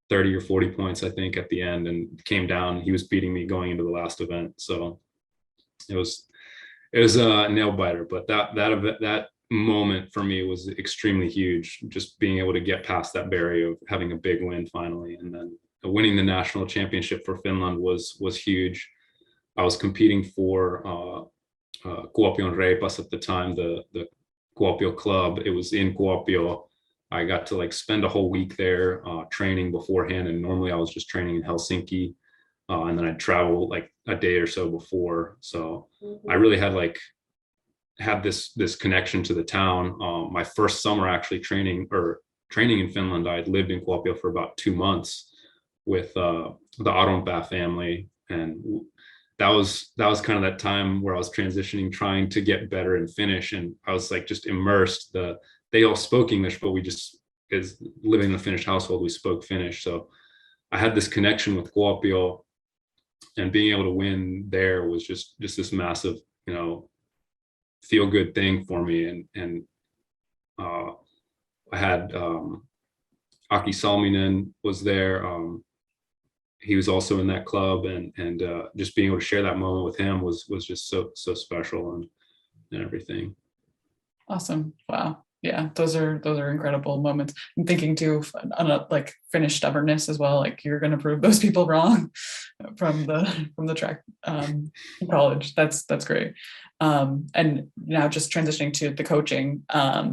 30 or 40 points, I think, at the end, and came down. He was beating me going into the last event. So it was a nail biter, but that moment for me was extremely huge. Just being able to get past that barrier of having a big win finally, and then winning the national championship for Finland was huge. I was competing for Kuopion Reipas at the time, the Kuopio club. It was in Kuopio. I got to spend a whole week there training beforehand, and normally I was just training in Helsinki, and then I'd travel a day or so before. So I really had this connection to the town. My first summer actually training in Finland, I had lived in Kuopio for about 2 months with the Aronpää family, and that was kind of that time where I was transitioning, trying to get better in Finnish, and I was just immersed. They all spoke English, but as living in a Finnish household, we spoke Finnish. So I had this connection with Kuopio, and being able to win there was just this massive, feel good thing for me. And I had Aki Salminen was there. He was also in that club, and just being able to share that moment with him was just so special and everything. Awesome. Wow. Yeah, those are incredible moments. I'm thinking too, on Finnish stubbornness as well. You're going to prove those people wrong from the track college. That's great. And now just transitioning to the coaching.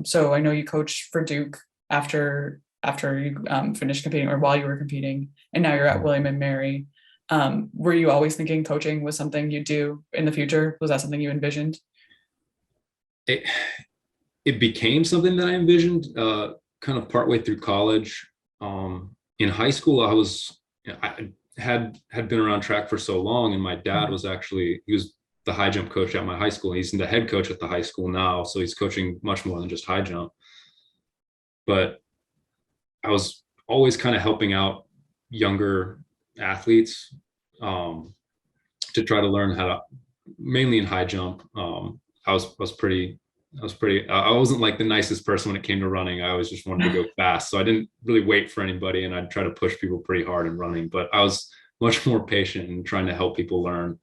So I know you coached for Duke after you finished competing, or while you were competing, and now you're at William and Mary. Were you always thinking coaching was something you'd do in the future? Was that something you envisioned? It became something that I envisioned kind of partway through college. In high school, I had been around track for so long, and my dad was he was the high jump coach at my high school. He's the head coach at the high school now, so he's coaching much more than just high jump. But I was always kind of helping out younger athletes to try to learn how to, mainly in high jump. I wasn't the nicest person when it came to running. I always just wanted to go fast. So I didn't really wait for anybody, and I'd try to push people pretty hard in running, but I was much more patient in trying to help people learn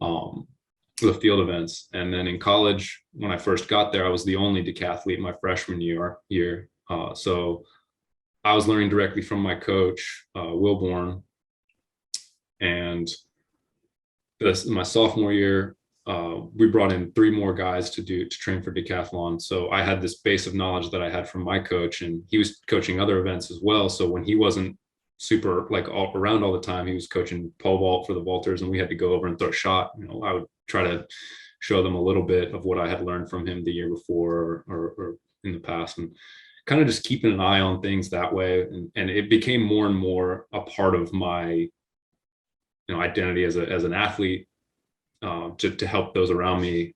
the field events. And then in college, when I first got there, I was the only decathlete my freshman year. So I was learning directly from my coach, Wilborn. And my sophomore year, we brought in 3 more guys to train for decathlon. So I had this base of knowledge that I had from my coach, and he was coaching other events as well. So when he wasn't super around all the time, he was coaching pole vault for the vaulters, and we had to go over and throw a shot. I would try to show them a little bit of what I had learned from him the year before or in the past, and kind of just keeping an eye on things that way. And it became more and more a part of my identity as an athlete, to help those around me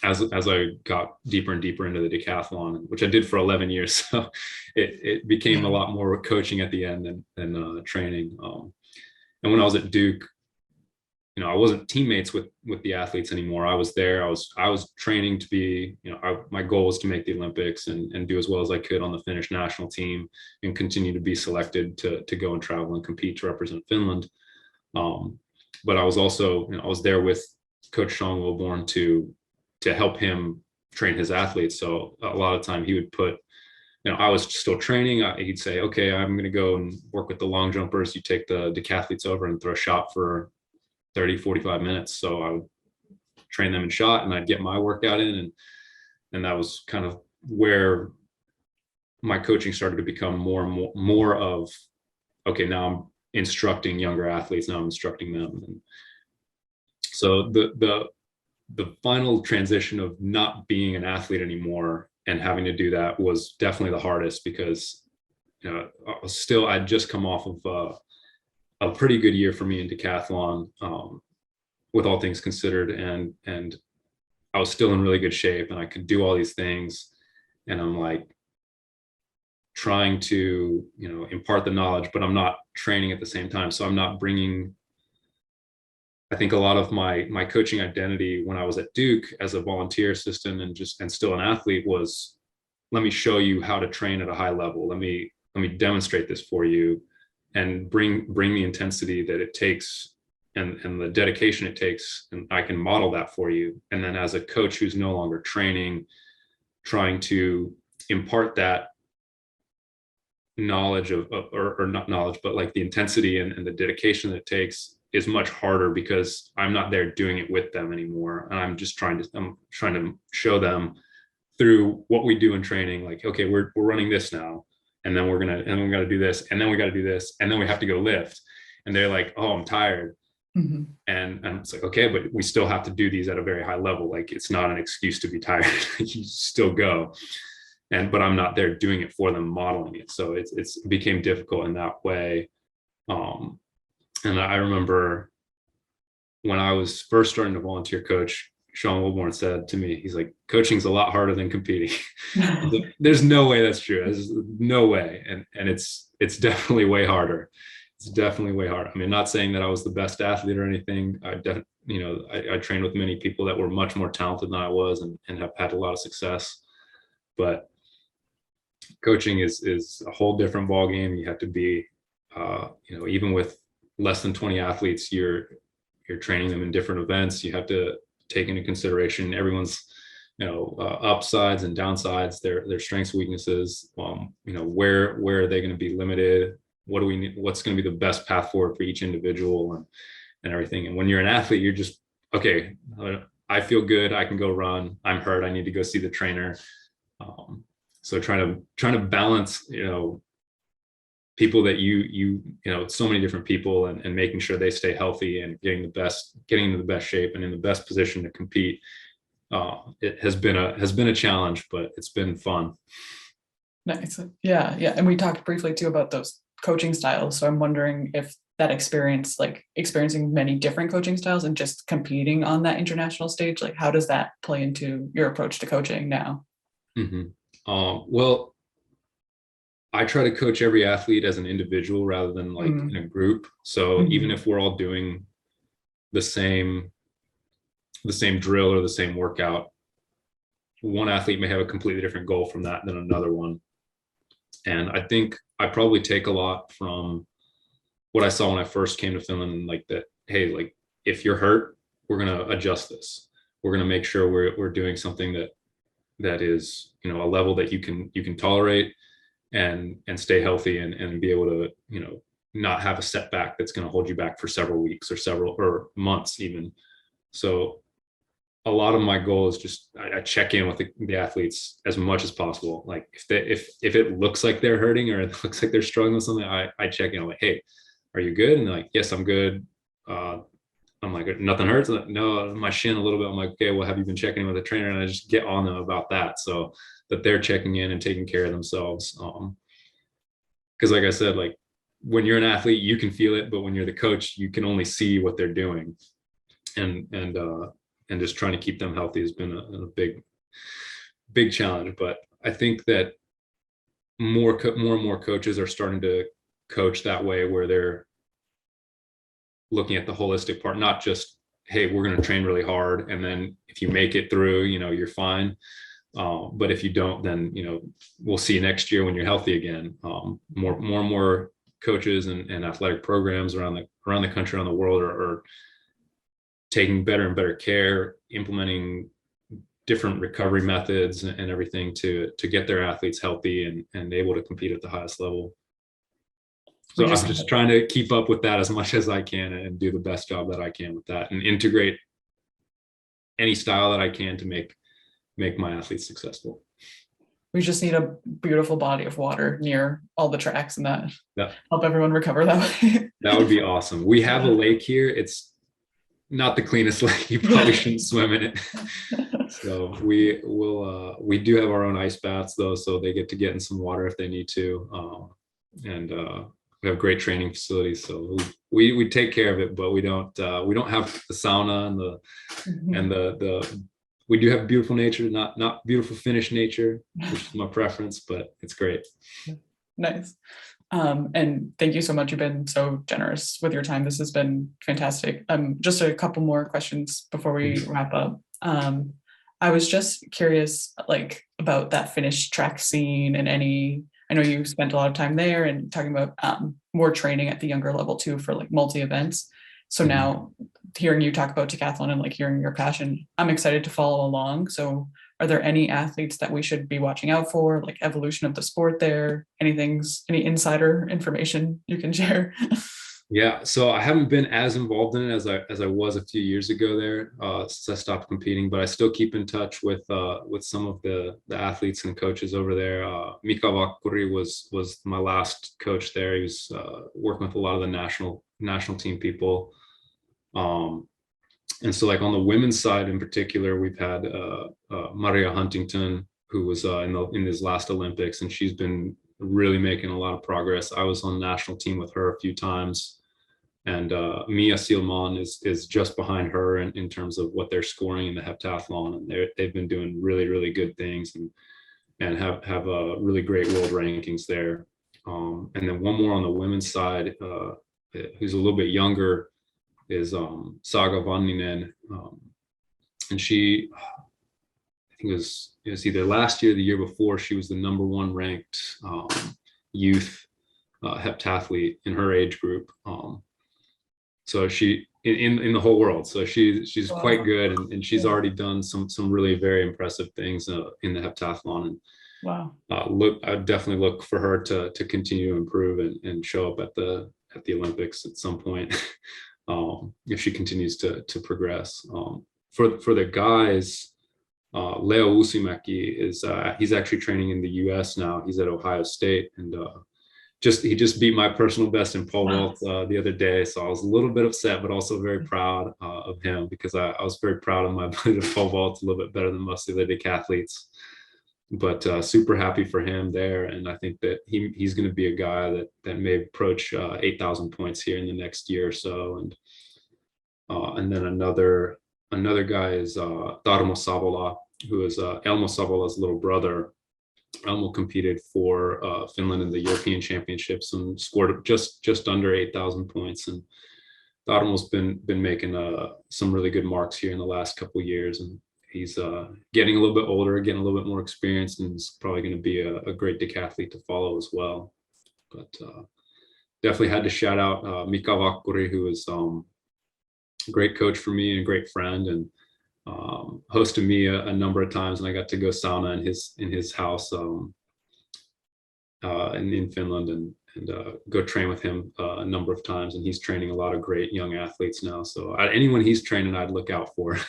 as I got deeper and deeper into the decathlon, which I did for 11 years, so it became a lot more coaching at the end than training. And when I was at Duke, I wasn't teammates with the athletes anymore. I was there. I was training to be, my goal was to make the Olympics and do as well as I could on the Finnish national team and continue to be selected to go and travel and compete to represent Finland. But I was also, I was there with Coach Sean Wilborn to help him train his athletes. So a lot of time he would put, I was still training. He'd say, okay, I'm going to go and work with the long jumpers. You take the decathletes over and throw a shot for 30, 45 minutes. So I would train them in shot and I'd get my workout in. And that was kind of where my coaching started to become more of, okay, now I'm instructing younger athletes. Now I'm instructing them. And so the final transition of not being an athlete anymore and having to do that was definitely the hardest, because I'd just come off of a pretty good year for me in decathlon, with all things considered, and I was still in really good shape and I could do all these things, and I'm like trying to impart the knowledge, but I'm not training at the same time. So I'm not bringing, I think a lot of my coaching identity when I was at Duke as a volunteer assistant and still an athlete was, let me show you how to train at a high level. Let me demonstrate this for you and bring the intensity that it takes and the dedication it takes. And I can model that for you. And then as a coach who's no longer training, trying to impart that knowledge or not knowledge, but like the intensity and the dedication that it takes is much harder, because I'm not there doing it with them anymore. And I'm trying to show them through what we do in training, like, okay, we're running this now, and then we got to do this, and then we got to do this, and then we have to go lift. And they're like, oh, I'm tired. Mm-hmm. And it's like, okay, but we still have to do these at a very high level. Like, it's not an excuse to be tired. You still go. But I'm not there doing it for them, modeling it. So it became difficult in that way. And I remember when I was first starting to volunteer coach, Sean Wilborn said to me, he's like, coaching's a lot harder than competing. There's no way that's true. There's no way. And it's definitely way harder. It's definitely way harder. I mean, not saying that I was the best athlete or anything. I trained with many people that were much more talented than I was and have had a lot of success. But coaching is a whole different ballgame. You have to be, even with less than 20 athletes, you're training them in different events. You have to take into consideration everyone's, upsides and downsides, their strengths, weaknesses. Where are they going to be limited? What do we need? What's going to be the best path forward for each individual and everything. And when you're an athlete, you're just, okay, I feel good. I can go run. I'm hurt. I need to go see the trainer. So trying to balance, people that so many different people and making sure they stay healthy and getting into the best shape and in the best position to compete. It has been a challenge, but it's been fun. Nice. Yeah. And we talked briefly too about those coaching styles. So I'm wondering if that experience, like experiencing many different coaching styles and just competing on that international stage, like how does that play into your approach to coaching now? Mm-hmm. Well, I try to coach every athlete as an individual rather than like in a group. So even if we're all doing the same drill or the same workout, one athlete may have a completely different goal from that than another one. And I think I probably take a lot from what I saw when I first came to Finland, like that, hey, like if you're hurt, we're going to adjust this. We're going to make sure we're doing something that is, a level that you can tolerate and stay healthy and be able to, not have a setback that's going to hold you back for several weeks or months even. So a lot of my goal is just I check in with the athletes as much as possible. Like if it looks like they're hurting or it looks like they're struggling with something, I check in. I'm like, hey, are you good? And they're like, yes, I'm good. I'm like, nothing hurts. Like, no, my shin a little bit. I'm like, okay, well, have you been checking in with a trainer? And I just get on them about that, so that they're checking in and taking care of themselves. Because like I said, like when you're an athlete, you can feel it, but when you're the coach, you can only see what they're doing. And just trying to keep them healthy has been a big challenge. But I think that more and more coaches are starting to coach that way, where they're looking at the holistic part, not just, hey, we're going to train really hard, and then if you make it through, you're fine. But if you don't, then we'll see you next year when you're healthy again. More and more coaches and athletic programs around the country, around the world, are taking better and better care, implementing different recovery methods and everything to get their athletes healthy and able to compete at the highest level. So I'm just trying to keep up with that as much as I can and do the best job that I can with that, and integrate any style that I can to make my athletes successful. We just need a beautiful body of water near all the tracks, and that help everyone recover that way. That would be awesome. We have a lake here. It's not the cleanest lake. You probably shouldn't swim in it. So we do have our own ice baths though, so they get in some water if they need to. And we have great training facilities, so we take care of it, but we don't have the sauna and the we do have beautiful nature, not beautiful Finnish nature, which is my preference, but it's great. Nice. And thank you so much. You've been so generous with your time. This has been fantastic. Just a couple more questions before we wrap up. I was just curious, about that Finnish track scene and I know you spent a lot of time there and talking about more training at the younger level too for multi events. So now hearing you talk about decathlon and hearing your passion, I'm excited to follow along. So are there any athletes that we should be watching out for, evolution of the sport there? Any insider information you can share? Yeah, so I haven't been as involved in it as I was a few years ago there, since I stopped competing, but I still keep in touch with some of the athletes and coaches over there. Mika Vakkuri was my last coach there. He was working with a lot of the national team people. And so on the women's side in particular, we've had Maria Huntington, who was in his last Olympics, and she's been really making a lot of progress. I was on the national team with her a few times. And Miia Sillman is just behind her in terms of what they're scoring in the heptathlon, and they've been doing really, really good things and have really great world rankings there. And then one more on the women's side, who's a little bit younger, is Saga Vanninen, and she, I think it was either last year or the year before, she was the #1 ranked youth heptathlete in her age group. So she in the whole world. So she's quite good, and she's already done some really very impressive things in the heptathlon. And wow, I definitely look for her to continue to improve and show up at the Olympics at some point, if she continues to progress. For the guys, Leo Uusimäki he's actually training in the U.S. now. He's at Ohio State, and he just beat my personal best in pole vault the other day. So I was a little bit upset, but also very proud of him, because I was very proud of my ability to pole vault a little bit better than most of the decathletes. But super happy for him there, and I think that he's going to be a guy that may approach 8,000 points here in the next year or so. And then another guy is Tarmo Savola, who is Elmo Savola's little brother. Elmo competed for Finland in the European Championships and scored just under 8,000 points. And Tarmo's been making some really good marks here in the last couple of years, and he's getting a little bit older, getting a little bit more experienced, and he's probably going to be a great decathlete to follow as well. But definitely had to shout out Mika Vakkuri, who is a great coach for me and a great friend, and hosted me a number of times, and I got to go sauna in his house in Finland, and go train with him a number of times. And he's training a lot of great young athletes now. So anyone he's training, I'd look out for.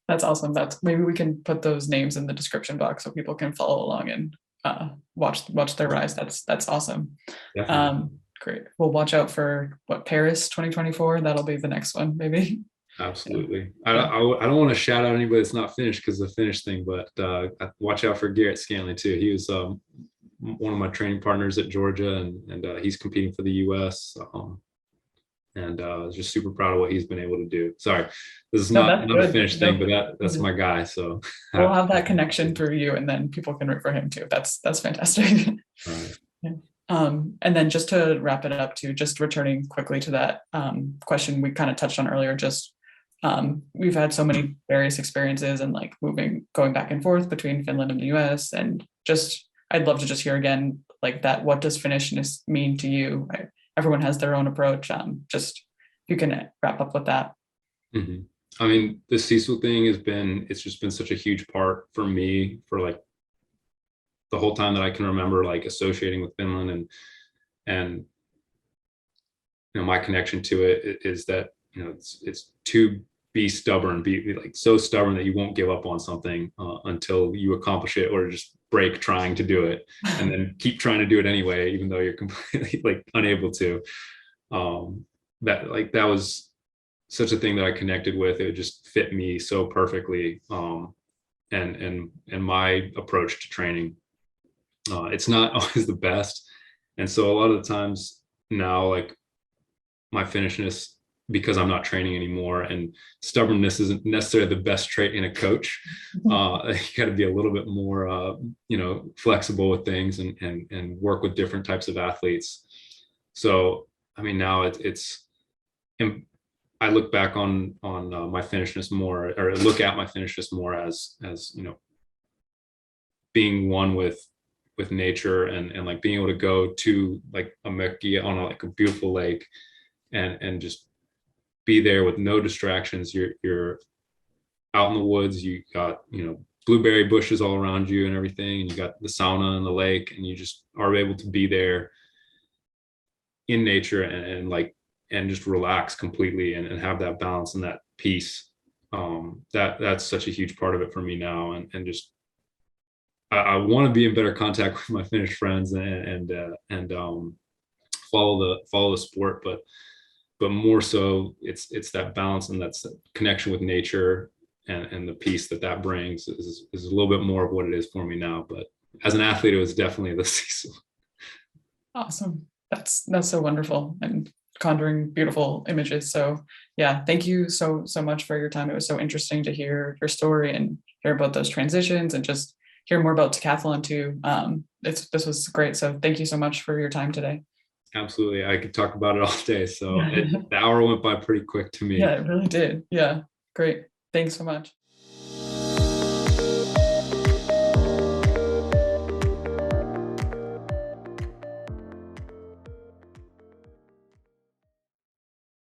That's awesome. Maybe we can put those names in the description box so people can follow along and watch their rise. That's awesome. Great. We'll watch out for Paris 2024. That'll be the next one, maybe. Absolutely. Yeah. I don't want to shout out anybody that's not Finnish because of the Finnish thing, but watch out for Garrett Scanley too. He was one of my training partners at Georgia, and he's competing for the U.S. and I was just super proud of what he's been able to do. Sorry, this is No, not that's a good. finished thing, but that's my guy. So We'll have that connection through you, and then people can root for him too. That's fantastic. Right. Yeah. And then just to wrap it up too, just returning quickly to that question we kind of touched on earlier, just we've had so many various experiences and like going back and forth between Finland and the US, and just I'd love to just hear again like that, what does Finnishness mean to you? Everyone has their own approach. Just if you can wrap up with that. Mm-hmm. I mean, the sisu thing it's just been such a huge part for me for like the whole time that I can remember, like associating with Finland, and my connection to it is that it's to be stubborn, be like so stubborn that you won't give up on something until you accomplish it, or just break trying to do it, and then keep trying to do it anyway, even though you're completely like unable to. That was such a thing that I connected with. It just fit me so perfectly, and my approach to training. It's not always the best, and so a lot of the times now, like my Finnishness, because I'm not training anymore, and stubbornness isn't necessarily the best trait in a coach. You got to be a little bit more, flexible with things, and work with different types of athletes. So, I mean, now I look back on my Finnishness more, or look at my Finnishness more as being one with nature, and like being able to go to like a mökki on like a beautiful lake, and just be there with no distractions. You're out in the woods, you got blueberry bushes all around you and everything, and you got the sauna and the lake, and you just are able to be there in nature, and just relax completely, and have that balance and that peace. That's such a huge part of it for me now, and just I want to be in better contact with my Finnish friends, and follow the sport, but more so it's that balance, and that's the connection with nature, and the peace that brings is a little bit more of what it is for me now. But as an athlete, it was definitely the season. Awesome. That's so wonderful, and conjuring beautiful images. So yeah, thank you so much for your time. It was so interesting to hear your story and hear about those transitions, and just hear more about decathlon too. This was great. So thank you so much for your time today. Absolutely. I could talk about it all day. So the hour went by pretty quick to me. Yeah, it really did. Yeah, great. Thanks so much.